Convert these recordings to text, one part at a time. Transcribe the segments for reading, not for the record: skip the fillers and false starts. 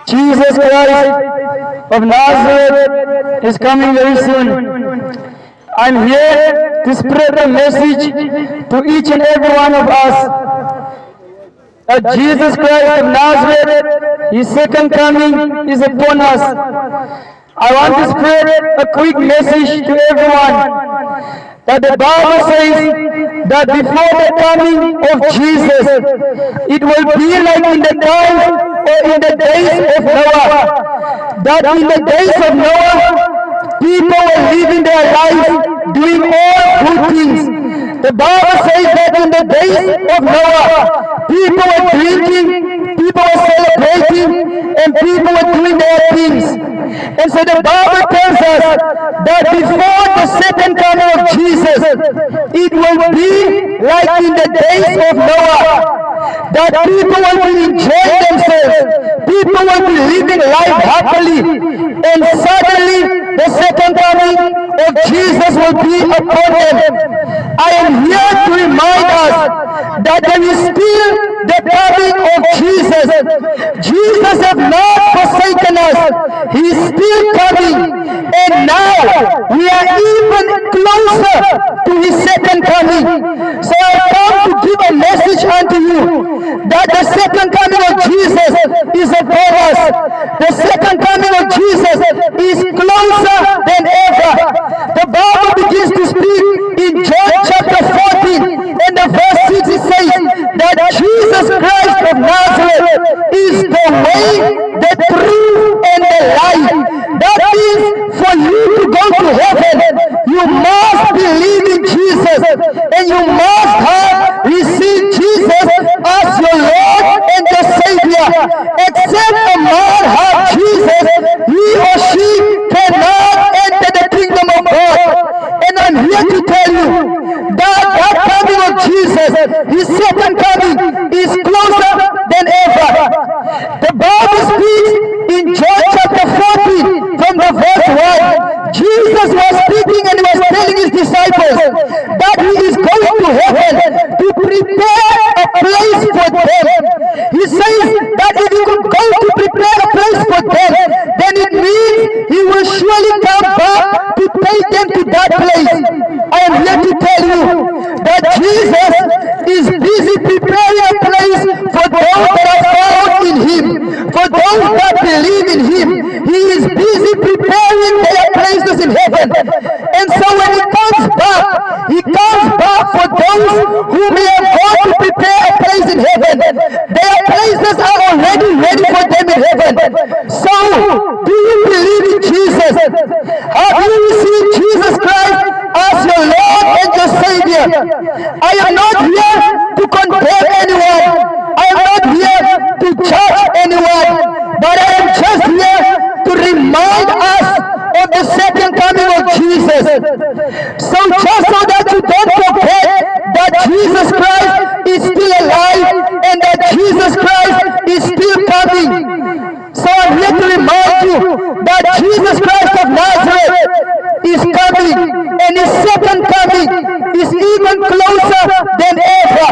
Jesus Christ of Nazareth is coming very soon. I'm here to spread the message to each and every one of us that Jesus Christ of Nazareth, His second coming is upon us. I want to spread a quick message to everyone that the Bible says that before the coming of Jesus, it will be like in the times or in the days of Noah. That in the days of Noah, people were living their lives doing all good things. The Bible says that in the days of Noah, people were drinking, people were celebrating, and people were doing their things. And so the Bible tells us that before the second coming of Jesus, it will be like in the days of Noah. That people will be enjoying themselves, people will be living life happily, and suddenly the second coming of Jesus will be upon them. I am here to remind us that there is still the coming of Jesus. Jesus has not forsaken us. He is still coming. And now we are even closer to His second coming. So I come to give a message unto you that the second coming of Jesus is upon us. The second coming of Jesus is closer than ever. The Bible begins to speak in John chapter 14 and the verse 6. It says that Jesus Christ of Nazareth is the way, the truth, and the life. That means for you to go to heaven, you must believe in Jesus, and you must have received Jesus as your Lord and your Savior. Except a man have Jesus, he or she cannot enter the kingdom of God. And I'm here to tell you that that coming of Jesus, His second coming, is closer than ever. The Bible speaks in John chapter 14 from the verse 1. Jesus was speaking and He was telling His disciples that He is going to heaven to prepare a place for them. He says that if He could go to prepare a place for them, then it means He will surely come back to take them to that place. I am here to tell you that Jesus is busy preparing a place for those that are found in Him, for those that believe in Him. He is busy preparing their places in heaven. And so when He comes back for those who may have gone to prepare a place in heaven. Their places are already ready for them in heaven. So, do you believe in Jesus? Have you received Jesus Christ as your Lord and your Savior? I am not here to condemn anyone. I am not here to judge anyone. But I am just here to remind us of the second coming of Jesus. So just so that you don't forget that Jesus Christ is still alive and that Jesus Christ is still coming. So I'm here to remind you that Jesus Christ of Nazareth is coming, and His second coming is even closer than ever.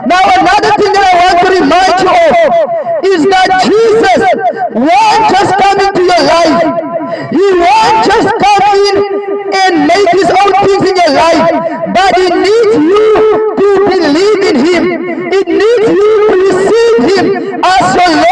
Now another thing that I want to remind you of is that Jesus was